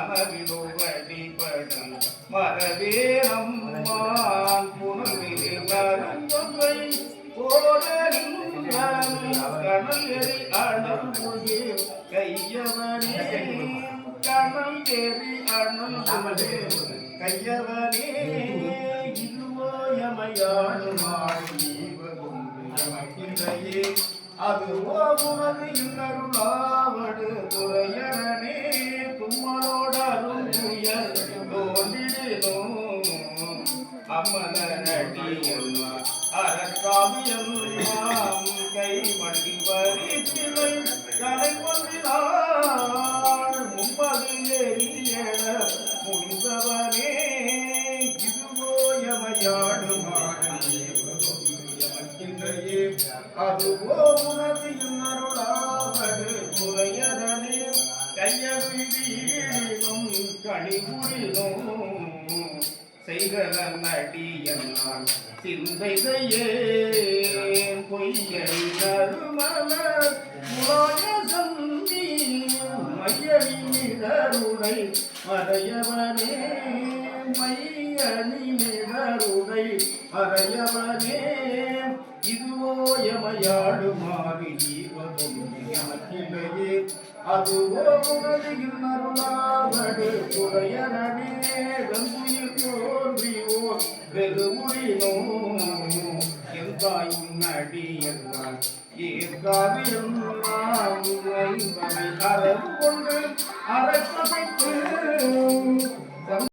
மனவிலோ வழிபடல் மரவேரம்மான் புனர்விரில் நறுங்கொன்றை போடலின் கணல் எரி அனல் முகில் கையவனே கணல் எரி அனல் முகில் கையவனே இதுவோயமையாடுமாடியே அதுவோ உனது இன்னருளாவடு துறையனே தும்மலோட அருந்துயர் தோன்றிடோ அம்மனடியம்மா அரக்காமியம் கை மண்டி வரித்திலை கலை கொன்றினாள் முப்பது எரியன முடிந்தவனே இதுவோயமையாடுமாடியே அதுவோ உனது இன்னருளாவடு துறையனே கையவிடியிலும் கணிவுடிலும் செய்கலன் அடியெல்லாம் சிந்தை செய்யேன் பொய்யடி நறுமலர் முராய சந்தி மையடி நிதருடை மறையவனே மையணி நிதருடை மறையவனே இதுவோ எமையாடுமாறு ஈவதும் எனக்கில்லையே அதுவோ உனது இன்னருளாவடு துறையனே வெந்துயிர் தோன்றியோ பெருமுடினோ என் தாயும் அடி என்றான் ஏற்காது எல்லாம் அரவு கொண்டு அரசமைத்து